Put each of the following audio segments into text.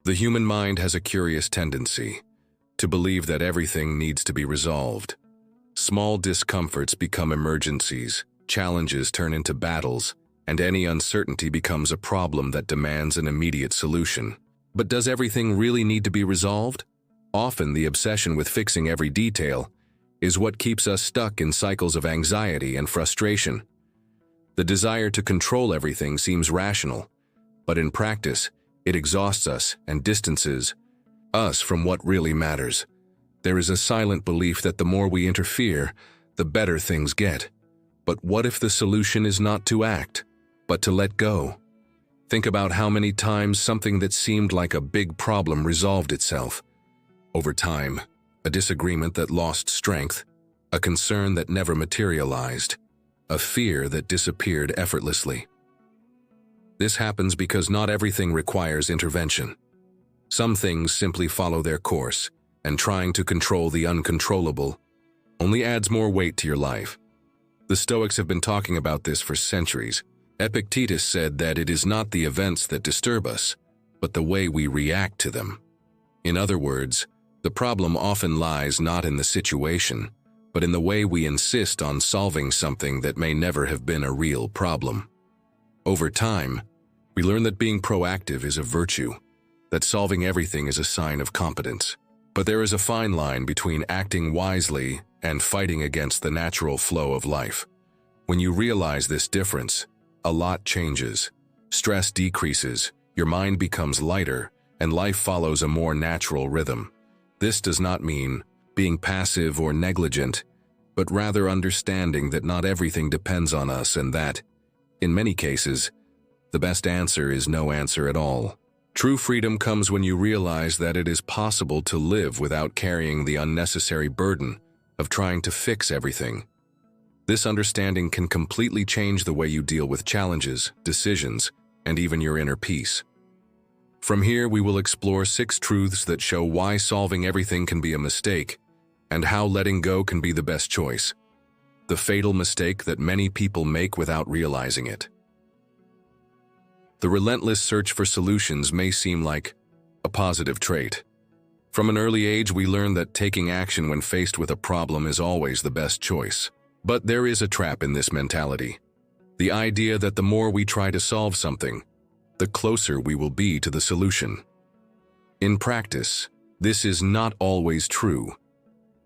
The human mind has a curious tendency to believe that everything needs to be resolved. Small discomforts become emergencies, challenges turn into battles, and any uncertainty becomes a problem that demands an immediate solution. But does everything really need to be resolved? Often the obsession with fixing every detail is what keeps us stuck in cycles of anxiety and frustration. The desire to control everything seems rational, but in practice, it exhausts us and distances us from what really matters. There is a silent belief that the more we interfere, the better things get. But what if the solution is not to act, but to let go? Think about how many times something that seemed like a big problem resolved itself. Over time, a disagreement that lost strength, a concern that never materialized, a fear that disappeared effortlessly. This happens because not everything requires intervention. Some things simply follow their course, and trying to control the uncontrollable only adds more weight to your life. The Stoics have been talking about this for centuries. Epictetus said that it is not the events that disturb us, but the way we react to them. In other words, the problem often lies not in the situation, but in the way we insist on solving something that may never have been a real problem. Over time, we learn that being proactive is a virtue, that solving everything is a sign of competence. But there is a fine line between acting wisely and fighting against the natural flow of life. When you realize this difference, a lot changes. Stress decreases, your mind becomes lighter, and life follows a more natural rhythm. This does not mean being passive or negligent, but rather understanding that not everything depends on us and that, in many cases, the best answer is no answer at all. True freedom comes when you realize that it is possible to live without carrying the unnecessary burden of trying to fix everything. This understanding can completely change the way you deal with challenges, decisions, and even your inner peace. From here, we will explore 6 truths that show why solving everything can be a mistake and how letting go can be the best choice. The fatal mistake that many people make without realizing it. The relentless search for solutions may seem like a positive trait. From an early age, we learn that taking action when faced with a problem is always the best choice. But there is a trap in this mentality. The idea that the more we try to solve something, the closer we will be to the solution. In practice, this is not always true.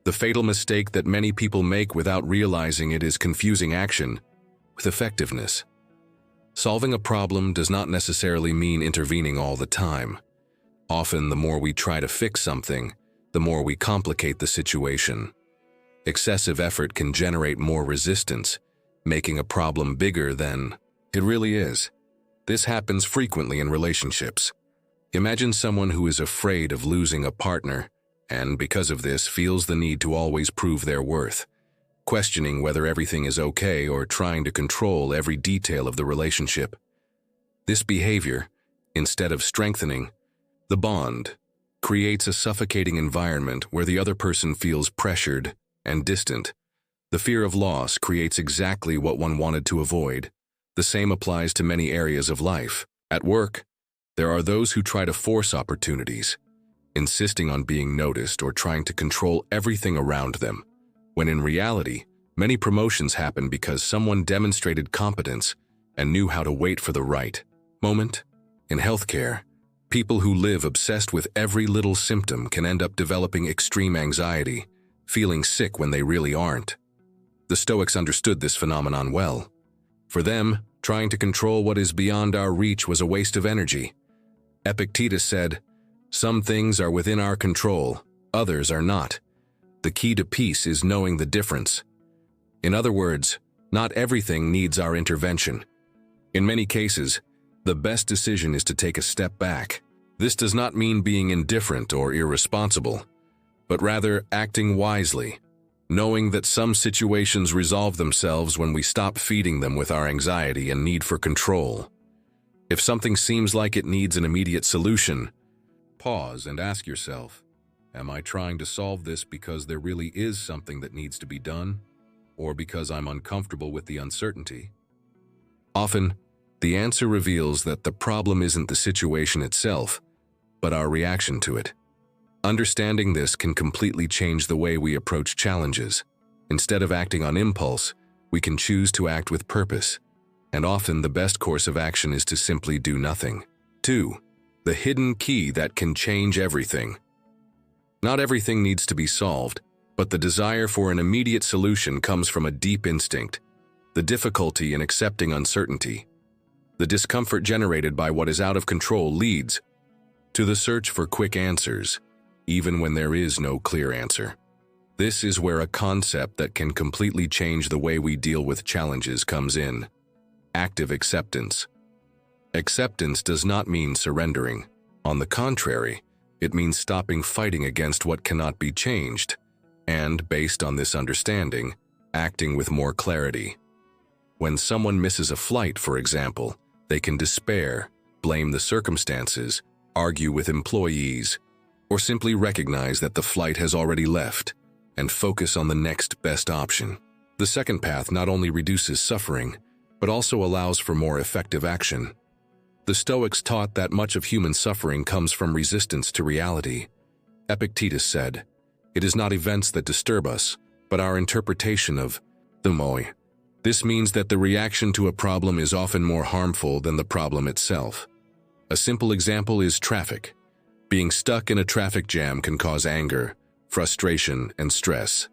The fatal mistake that many people make without realizing it is confusing action with effectiveness. Solving a problem does not necessarily mean intervening all the time. Often, the more we try to fix something, the more we complicate the situation. Excessive effort can generate more resistance, making a problem bigger than it really is. This happens frequently in relationships. Imagine someone who is afraid of losing a partner, and because of this feels the need to always prove their worth, questioning whether everything is okay or trying to control every detail of the relationship. This behavior, instead of strengthening the bond, creates a suffocating environment where the other person feels pressured and distant. The fear of loss creates exactly what one wanted to avoid. The same applies to many areas of life. At work, there are those who try to force opportunities, insisting on being noticed or trying to control everything around them, when in reality, many promotions happen because someone demonstrated competence and knew how to wait for the right moment. In healthcare, people who live obsessed with every little symptom can end up developing extreme anxiety, feeling sick when they really aren't. The Stoics understood this phenomenon well. For them, trying to control what is beyond our reach was a waste of energy. Epictetus said, "Some things are within our control, others are not. The key to peace is knowing the difference." In other words, not everything needs our intervention. In many cases, the best decision is to take a step back. This does not mean being indifferent or irresponsible, but rather acting wisely, knowing that some situations resolve themselves when we stop feeding them with our anxiety and need for control. If something seems like it needs an immediate solution, pause and ask yourself, am I trying to solve this because there really is something that needs to be done, or because I'm uncomfortable with the uncertainty? Often, the answer reveals that the problem isn't the situation itself, but our reaction to it. Understanding this can completely change the way we approach challenges. Instead of acting on impulse, we can choose to act with purpose. And often the best course of action is to simply do nothing. 2. The hidden key that can change everything. Not everything needs to be solved, but the desire for an immediate solution comes from a deep instinct, the difficulty in accepting uncertainty. The discomfort generated by what is out of control leads to the search for quick answers, even when there is no clear answer. This is where a concept that can completely change the way we deal with challenges comes in: active acceptance. Acceptance does not mean surrendering. On the contrary, it means stopping fighting against what cannot be changed, and, based on this understanding, acting with more clarity. When someone misses a flight, for example, they can despair, blame the circumstances, argue with employees, or simply recognize that the flight has already left and focus on the next best option. The second path not only reduces suffering, but also allows for more effective action. The Stoics taught that much of human suffering comes from resistance to reality. Epictetus said, "It is not events that disturb us, but our interpretation of them." This means that the reaction to a problem is often more harmful than the problem itself. A simple example is traffic. Being stuck in a traffic jam can cause anger, frustration, and stress.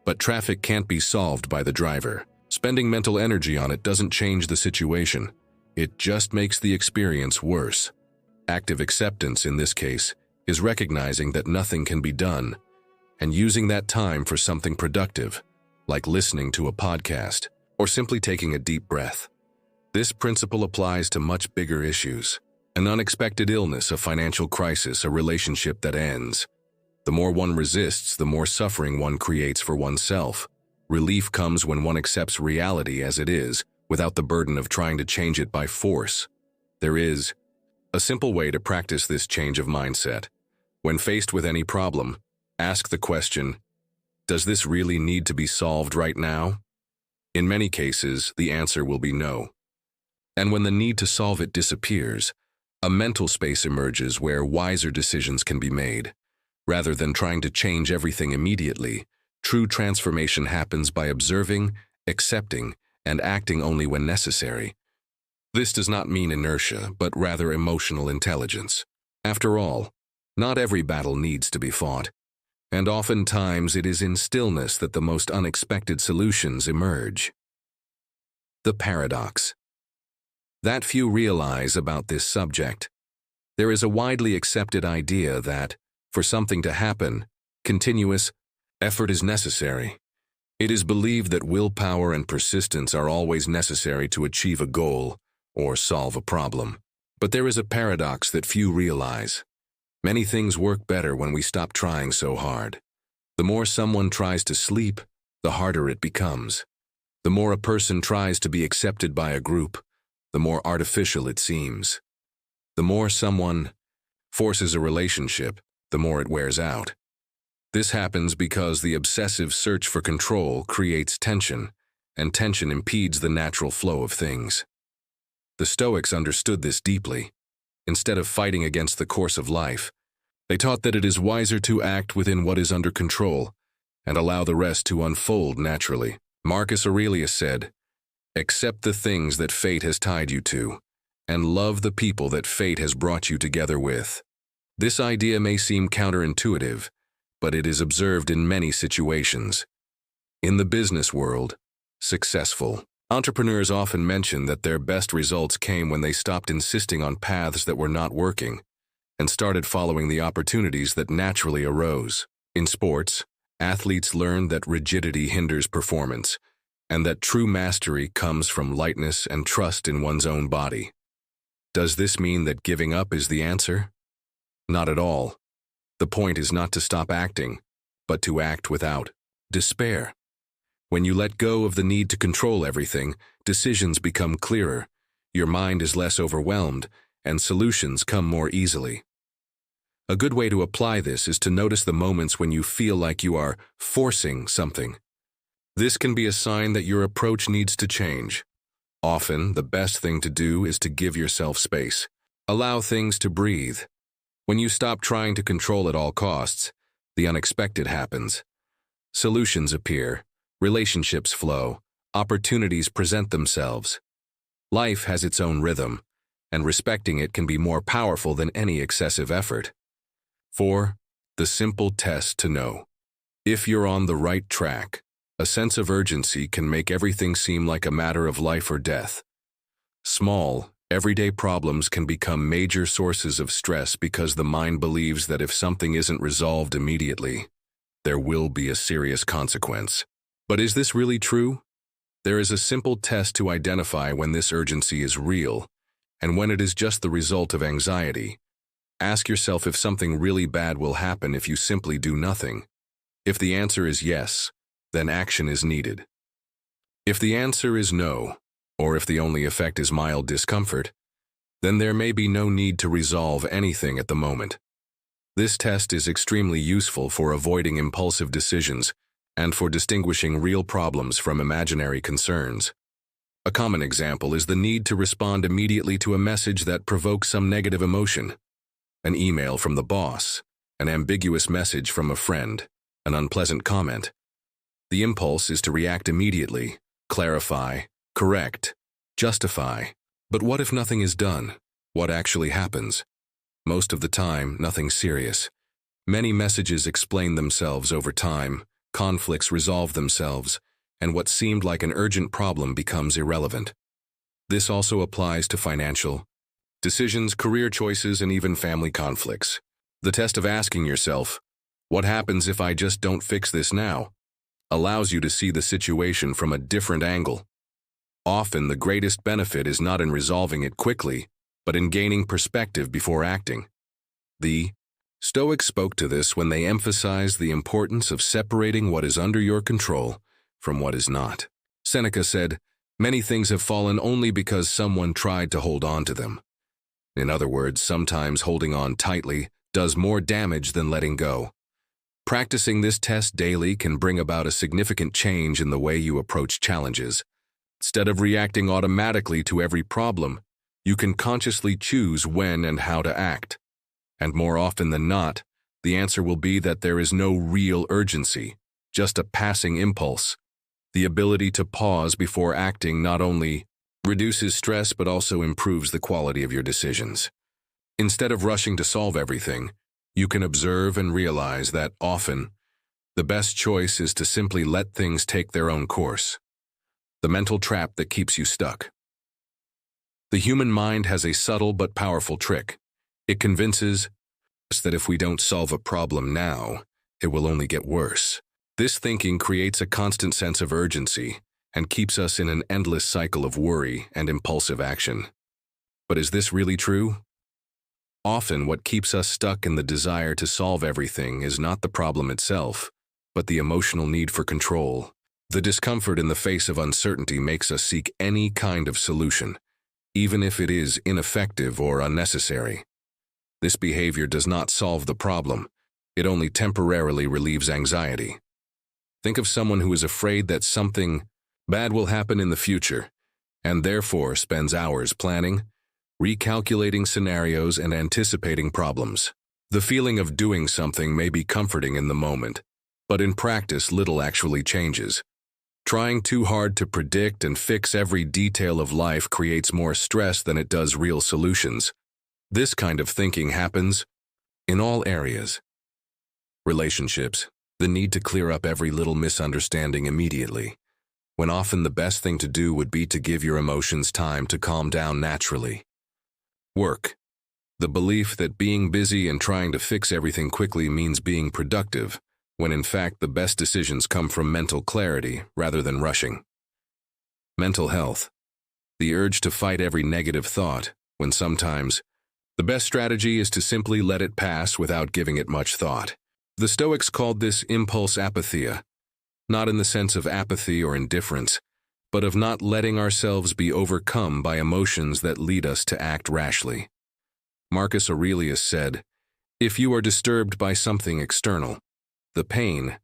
But traffic can't be solved by the driver. Spending mental energy on it doesn't change the situation. It just makes the experience worse. Active acceptance, in this case, is recognizing that nothing can be done and using that time for something productive, like listening to a podcast or simply taking a deep breath. This principle applies to much bigger issues: an unexpected illness, a financial crisis, a relationship that ends. The more one resists, the more suffering one creates for oneself. Relief comes when one accepts reality as it is, without the burden of trying to change it by force. There is a simple way to practice this change of mindset. When faced with any problem, ask the question, does this really need to be solved right now? In many cases, the answer will be no. And when the need to solve it disappears, a mental space emerges where wiser decisions can be made. Rather than trying to change everything immediately, true transformation happens by observing, accepting, and acting only when necessary. This does not mean inertia, but rather emotional intelligence. After all, not every battle needs to be fought, and oftentimes it is in stillness that the most unexpected solutions emerge. The paradox that few realize about this subject. There is a widely accepted idea that, for something to happen, continuous effort is necessary. It is believed that willpower and persistence are always necessary to achieve a goal or solve a problem. But there is a paradox that few realize. Many things work better when we stop trying so hard. The more someone tries to sleep, the harder it becomes. The more a person tries to be accepted by a group, the more artificial it seems. The more someone forces a relationship, the more it wears out. This happens because the obsessive search for control creates tension, and tension impedes the natural flow of things. The Stoics understood this deeply. Instead of fighting against the course of life, they taught that it is wiser to act within what is under control and allow the rest to unfold naturally. Marcus Aurelius said, "Accept the things that fate has tied you to, and love the people that fate has brought you together with." This idea may seem counterintuitive, but it is observed in many situations. In the business world, successful entrepreneurs often mention that their best results came when they stopped insisting on paths that were not working and started following the opportunities that naturally arose. In sports, athletes learn that rigidity hinders performance and that true mastery comes from lightness and trust in one's own body. Does this mean that giving up is the answer? Not at all. The point is not to stop acting, but to act without despair. When you let go of the need to control everything, decisions become clearer, your mind is less overwhelmed, and solutions come more easily. A good way to apply this is to notice the moments when you feel like you are forcing something. This can be a sign that your approach needs to change. Often, the best thing to do is to give yourself space. Allow things to breathe. When you stop trying to control at all costs, the unexpected happens. Solutions appear, relationships flow, opportunities present themselves. Life has its own rhythm, and respecting it can be more powerful than any excessive effort. 4. The simple test to know. If you're on the right track, a sense of urgency can make everything seem like a matter of life or death. Small, everyday problems can become major sources of stress because the mind believes that if something isn't resolved immediately, there will be a serious consequence. But is this really true? There is a simple test to identify when this urgency is real and when it is just the result of anxiety. Ask yourself if something really bad will happen if you simply do nothing. If the answer is yes, then action is needed. If the answer is no, or if the only effect is mild discomfort, then there may be no need to resolve anything at the moment. This test is extremely useful for avoiding impulsive decisions and for distinguishing real problems from imaginary concerns. A common example is the need to respond immediately to a message that provokes some negative emotion. An email from the boss, an ambiguous message from a friend, an unpleasant comment. The impulse is to react immediately, clarify, correct, justify. But what if nothing is done? What actually happens? Most of the time, nothing serious. Many messages explain themselves over time, conflicts resolve themselves, and what seemed like an urgent problem becomes irrelevant. This also applies to financial decisions, career choices, and even family conflicts. The test of asking yourself, what happens if I just don't fix this now, allows you to see the situation from a different angle. Often, the greatest benefit is not in resolving it quickly, but in gaining perspective before acting. The Stoics spoke to this when they emphasized the importance of separating what is under your control from what is not. Seneca said, "Many things have fallen only because someone tried to hold on to them." In other words, sometimes holding on tightly does more damage than letting go. Practicing this test daily can bring about a significant change in the way you approach challenges. Instead of reacting automatically to every problem, you can consciously choose when and how to act. And more often than not, the answer will be that there is no real urgency, just a passing impulse. The ability to pause before acting not only reduces stress but also improves the quality of your decisions. Instead of rushing to solve everything, you can observe and realize that often, the best choice is to simply let things take their own course. The mental trap that keeps you stuck. The human mind has a subtle but powerful trick. It convinces us that if we don't solve a problem now, it will only get worse. This thinking creates a constant sense of urgency and keeps us in an endless cycle of worry and impulsive action. But is this really true? Often, what keeps us stuck in the desire to solve everything is not the problem itself, but the emotional need for control. The discomfort in the face of uncertainty makes us seek any kind of solution, even if it is ineffective or unnecessary. This behavior does not solve the problem. It only temporarily relieves anxiety. Think of someone who is afraid that something bad will happen in the future, and therefore spends hours planning, recalculating scenarios, and anticipating problems. The feeling of doing something may be comforting in the moment, but in practice little actually changes. Trying too hard to predict and fix every detail of life creates more stress than it does real solutions. This kind of thinking happens in all areas. Relationships, the need to clear up every little misunderstanding immediately, when often the best thing to do would be to give your emotions time to calm down naturally. Work, the belief that being busy and trying to fix everything quickly means being productive, when in fact the best decisions come from mental clarity rather than rushing. Mental health, the urge to fight every negative thought, when sometimes the best strategy is to simply let it pass without giving it much thought. The Stoics called this impulse apatheia, not in the sense of apathy or indifference, but of not letting ourselves be overcome by emotions that lead us to act rashly. Marcus Aurelius said, "If you are disturbed by something external, the pain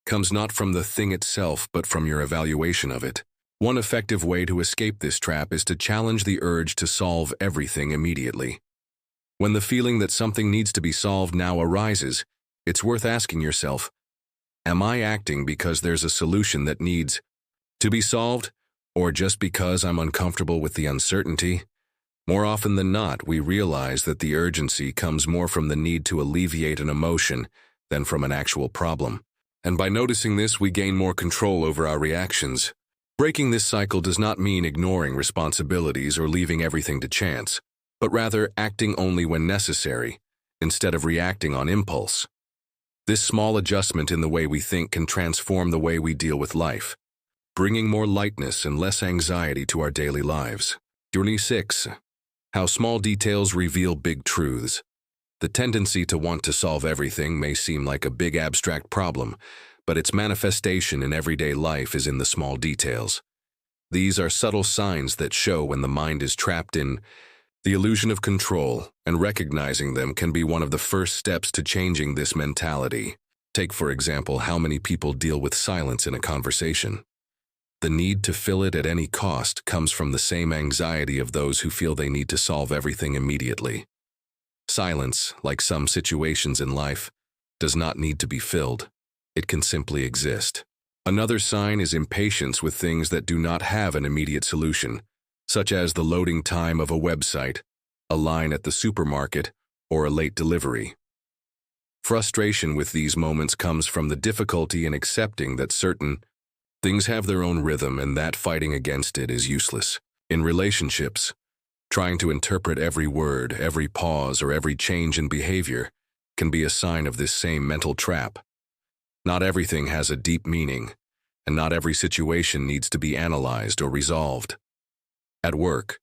comes not from the thing itself but from your evaluation of it." One effective way to escape this trap is to challenge the urge to solve everything immediately. When the feeling that something needs to be solved now arises, it's worth asking yourself, am I acting because there's a solution that needs to be solved, or just because I'm uncomfortable with the uncertainty? More often than not, we realize that the urgency comes more from the need to alleviate an emotion than from an actual problem. And by noticing this, we gain more control over our reactions. Breaking this cycle does not mean ignoring responsibilities or leaving everything to chance, but rather acting only when necessary, instead of reacting on impulse. This small adjustment in the way we think can transform the way we deal with life, bringing more lightness and less anxiety to our daily lives. Journey 6. How small details reveal big truths. The tendency to want to solve everything may seem like a big abstract problem, but its manifestation in everyday life is in the small details. These are subtle signs that show when the mind is trapped in the illusion of control, and recognizing them can be one of the first steps to changing this mentality. Take, for example, how many people deal with silence in a conversation. The need to fill it at any cost comes from the same anxiety of those who feel they need to solve everything immediately. Silence, like some situations in life, does not need to be filled. It can simply exist. Another sign is impatience with things that do not have an immediate solution, such as the loading time of a website, a line at the supermarket, or a late delivery. Frustration with these moments comes from the difficulty in accepting that certain things have their own rhythm and that fighting against it is useless. In relationships, trying to interpret every word, every pause, or every change in behavior can be a sign of this same mental trap. Not everything has a deep meaning, and not every situation needs to be analyzed or resolved. At work,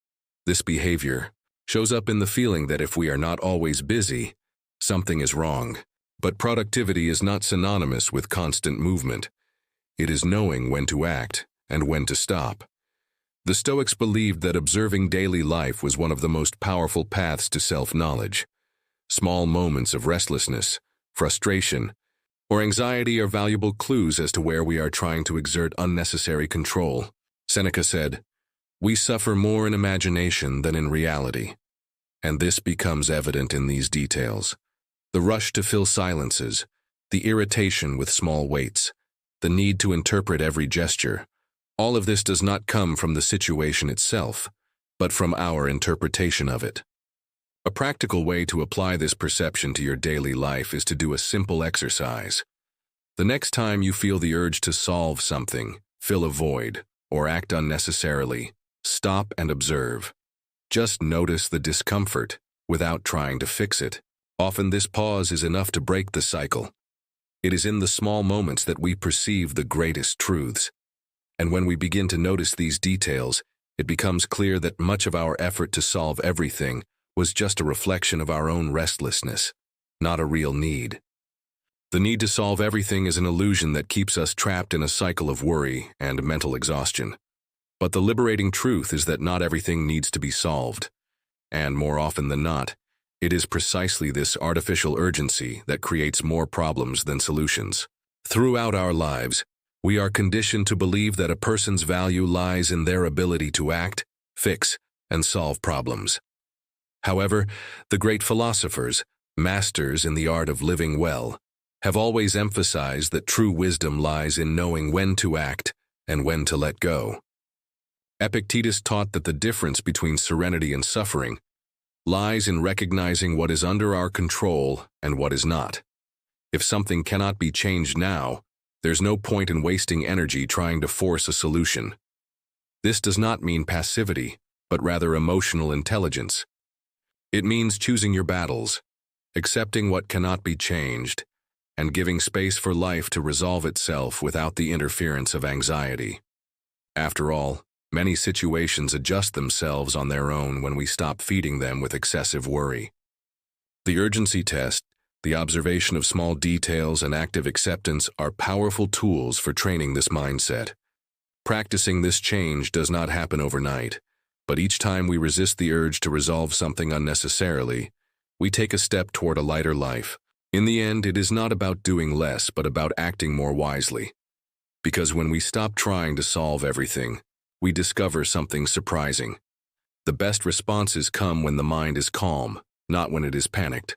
this behavior shows up in the feeling that if we are not always busy, something is wrong. But productivity is not synonymous with constant movement. It is knowing when to act and when to stop. The Stoics believed that observing daily life was one of the most powerful paths to self-knowledge. Small moments of restlessness, frustration, or anxiety are valuable clues as to where we are trying to exert unnecessary control. Seneca said, "We suffer more in imagination than in reality." And this becomes evident in these details. The rush to fill silences, the irritation with small weights, the need to interpret every gesture. All of this does not come from the situation itself, but from our interpretation of it. A practical way to apply this perception to your daily life is to do a simple exercise. The next time you feel the urge to solve something, fill a void, or act unnecessarily, stop and observe. Just notice the discomfort without trying to fix it. Often this pause is enough to break the cycle. It is in the small moments that we perceive the greatest truths. And when we begin to notice these details, it becomes clear that much of our effort to solve everything was just a reflection of our own restlessness, not a real need. The need to solve everything is an illusion that keeps us trapped in a cycle of worry and mental exhaustion. But the liberating truth is that not everything needs to be solved. And more often than not, it is precisely this artificial urgency that creates more problems than solutions. Throughout our lives, we are conditioned to believe that a person's value lies in their ability to act, fix, and solve problems. However, the great philosophers, masters in the art of living well, have always emphasized that true wisdom lies in knowing when to act and when to let go. Epictetus taught that the difference between serenity and suffering lies in recognizing what is under our control and what is not. If something cannot be changed now, there's no point in wasting energy trying to force a solution. This does not mean passivity, but rather emotional intelligence. It means choosing your battles, accepting what cannot be changed, and giving space for life to resolve itself without the interference of anxiety. After all, many situations adjust themselves on their own when we stop feeding them with excessive worry. The urgency test, the observation of small details, and active acceptance are powerful tools for training this mindset. Practicing this change does not happen overnight, but each time we resist the urge to resolve something unnecessarily, we take a step toward a lighter life. In the end, it is not about doing less, but about acting more wisely. Because when we stop trying to solve everything, we discover something surprising. The best responses come when the mind is calm, not when it is panicked.